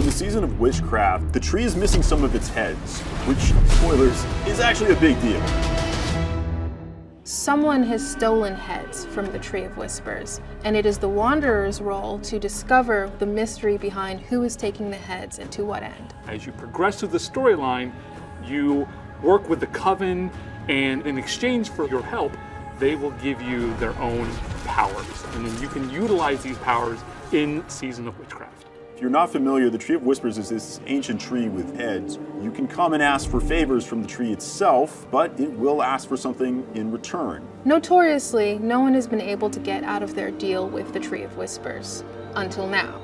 In the season of witchcraft, the tree is missing some of its heads, which, spoilers, is actually a big deal. Someone has stolen heads from the Tree of Whispers, and it is the Wanderer's role to discover the mystery behind who is taking the heads and to what end. As you progress through the storyline, you work with the Coven, and in exchange for your help, they will give you their own powers. And then you can utilize these powers in Season of Witchcraft. If you're not familiar, the Tree of Whispers is this ancient tree with heads. You can come and ask for favors from the tree itself, but it will ask for something in return. Notoriously, no one has been able to get out of their deal with the Tree of Whispers, until now.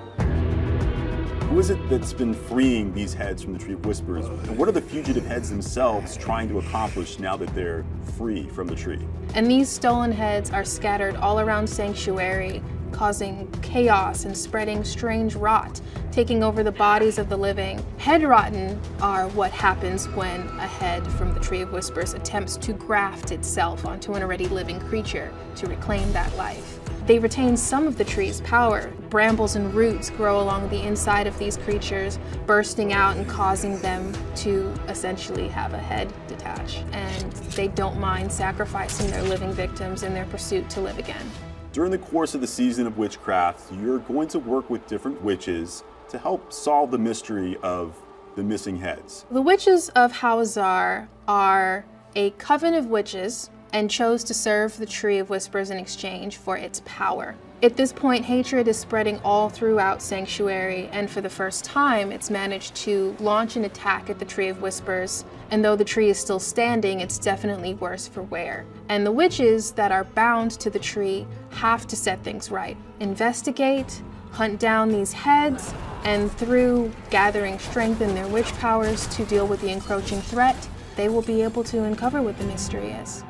Who is it that's been freeing these heads from the Tree of Whispers? And what are the fugitive heads themselves trying to accomplish now that they're free from the tree? And these stolen heads are scattered all around Sanctuary, causing chaos and spreading strange rot, taking over the bodies of the living. Head rotten are what happens when a head from the Tree of Whispers attempts to graft itself onto an already living creature to reclaim that life. They retain some of the tree's power. Brambles and roots grow along the inside of these creatures, bursting out and causing them to essentially have a head detach. And they don't mind sacrificing their living victims in their pursuit to live again. During the course of the season of witchcraft, you're going to work with different witches to help solve the mystery of the missing heads. The witches of Hawazar are a coven of witches and chose to serve the Tree of Whispers in exchange for its power. At this point, hatred is spreading all throughout Sanctuary, and for the first time, it's managed to launch an attack at the Tree of Whispers. And though the tree is still standing, it's definitely worse for wear. And the witches that are bound to the tree have to set things right. Investigate, hunt down these heads, and through gathering strength in their witch powers to deal with the encroaching threat, they will be able to uncover what the mystery is.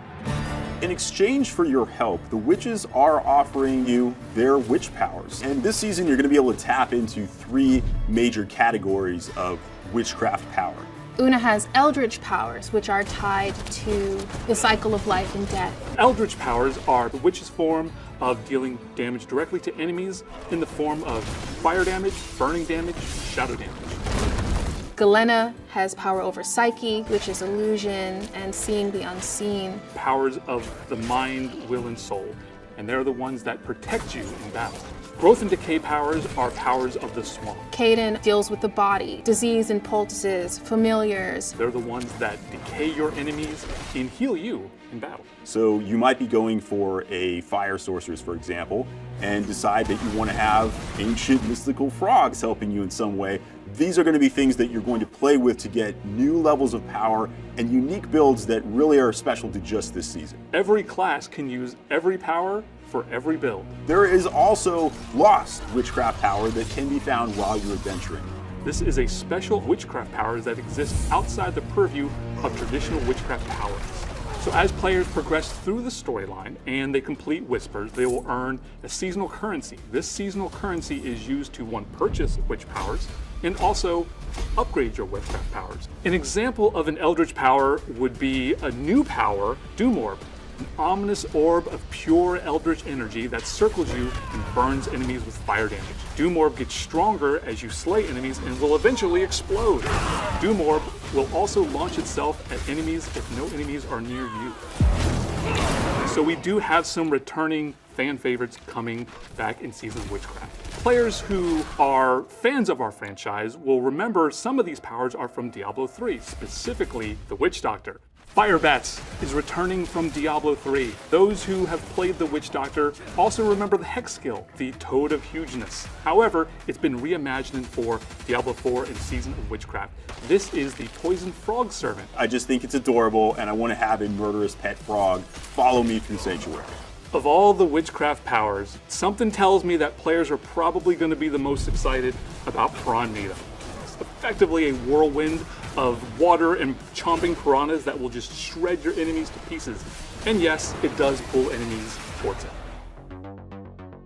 In exchange for your help, the witches are offering you their witch powers. And this season, you're going to be able to tap into 3 major categories of witchcraft power. Una has eldritch powers, which are tied to the cycle of life and death. Eldritch powers are the witch's form of dealing damage directly to enemies in the form of fire damage, burning damage, shadow damage. Galena has power over psyche, which is illusion and seeing the unseen. Powers of the mind, will, and soul, and they're the ones that protect you in battle. Growth and decay powers are powers of the swamp. Caden deals with the body, disease and poultices, familiars. They're the ones that decay your enemies and heal you in battle. So you might be going for a fire sorceress, for example, and decide that you want to have ancient mystical frogs helping you in some way. These are going to be things that you're going to play with to get new levels of power and unique builds that really are special to just this season. Every class can use every power for every build. There is also lost witchcraft power that can be found while you're adventuring. This is a special witchcraft power that exists outside the purview of traditional witchcraft powers. So as players progress through the storyline and they complete Whispers, they will earn a seasonal currency. This seasonal currency is used to, 1, purchase witch powers, and also upgrade your witchcraft powers. An example of an eldritch power would be a new power, Doom Orb, an ominous orb of pure eldritch energy that circles you and burns enemies with fire damage. Doom Orb gets stronger as you slay enemies and will eventually explode. Doom Orb will also launch itself at enemies if no enemies are near you. So we do have some returning fan favorites coming back in Season of Witchcraft. Players who are fans of our franchise will remember some of these powers are from Diablo III, specifically the Witch Doctor. Firebats is returning from Diablo III. Those who have played the Witch Doctor also remember the Hex skill, the Toad of Hugeness. However, it's been reimagined for Diablo IV and Season of Witchcraft. This is the Poison Frog Servant. I just think it's adorable, and I want to have a murderous pet frog follow me through Sanctuary. Of all the witchcraft powers, something tells me that players are probably going to be the most excited about Piran Meetup. It's effectively a whirlwind of water and chomping piranhas that will just shred your enemies to pieces. And yes, it does pull enemies towards it.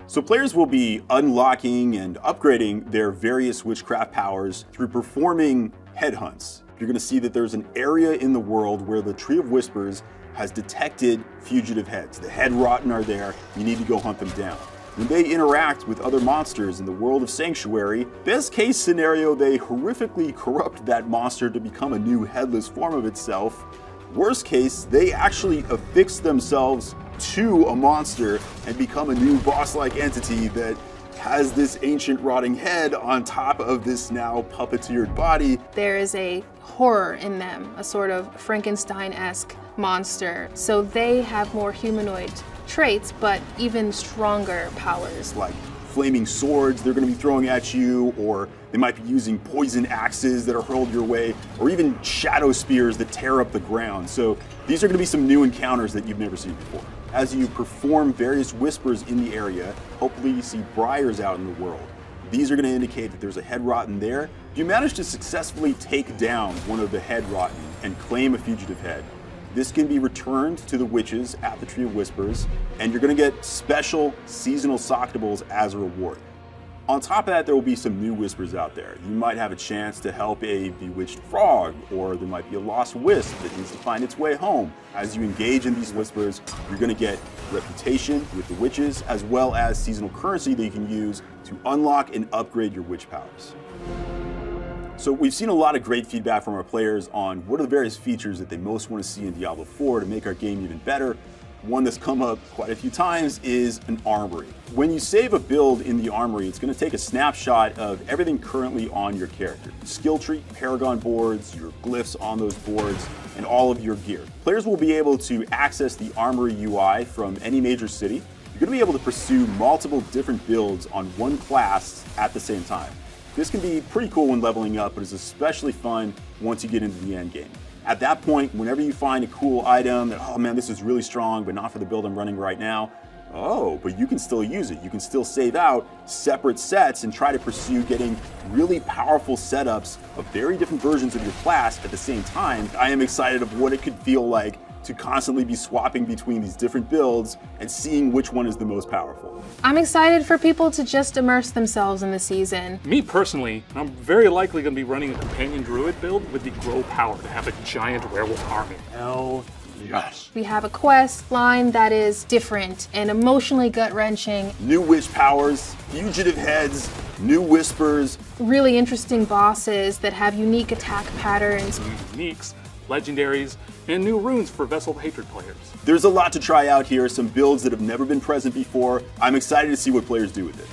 So players will be unlocking and upgrading their various witchcraft powers through performing headhunts. You're going to see that there's an area in the world where the Tree of Whispers has detected fugitive heads. The head rotten are there. You need to go hunt them down. when they interact with other monsters in the world of Sanctuary, best case scenario, they horrifically corrupt that monster to become a new headless form of itself. Worst case, they actually affix themselves to a monster and become a new boss-like entity that has this ancient rotting head on top of this now puppeteered body. There is a horror in them, a sort of Frankenstein-esque monster. So they have more humanoid traits, but even stronger powers. Like flaming swords they're going to be throwing at you, or they might be using poison axes that are hurled your way, or even shadow spears that tear up the ground. So these are going to be some new encounters that you've never seen before. As you perform various whispers in the area, hopefully you see briars out in the world. These are going to indicate that there's a head rotten there. If you manage to successfully take down one of the head rotten and claim a fugitive head, this can be returned to the witches at the Tree of Whispers, and you're going to get special seasonal sockables as a reward. On top of that, there will be some new whispers out there. You might have a chance to help a bewitched frog, or there might be a lost wisp that needs to find its way home. As you engage in these whispers, you're going to get reputation with the witches, as well as seasonal currency that you can use to unlock and upgrade your witch powers. So we've seen a lot of great feedback from our players on what are the various features that they most want to see in Diablo IV to make our game even better. One that's come up quite a few times is an armory. When you save a build in the armory, it's going to take a snapshot of everything currently on your character. Skill tree, paragon boards, your glyphs on those boards, and all of your gear. Players will be able to access the armory UI from any major city. You're going to be able to pursue multiple different builds on one class at the same time. This can be pretty cool when leveling up, but is especially fun once you get into the end game. At that point, whenever you find a cool item that, oh man, this is really strong, but not for the build I'm running right now, oh, but you can still use it. You can still save out separate sets and try to pursue getting really powerful setups of very different versions of your class at the same time. I am excited of what it could feel like to constantly be swapping between these different builds and seeing which one is the most powerful. I'm excited for people to just immerse themselves in the season. Me personally, I'm very likely going to be running a companion druid build with the grow power to have a giant werewolf army. Hell yes. We have a quest line that is different and emotionally gut-wrenching. New witch powers, fugitive heads, new whispers. Really interesting bosses that have unique attack patterns. Uniques, legendaries, and new runes for Vessel of Hatred players. There's a lot to try out here, some builds that have never been present before. I'm excited to see what players do with it.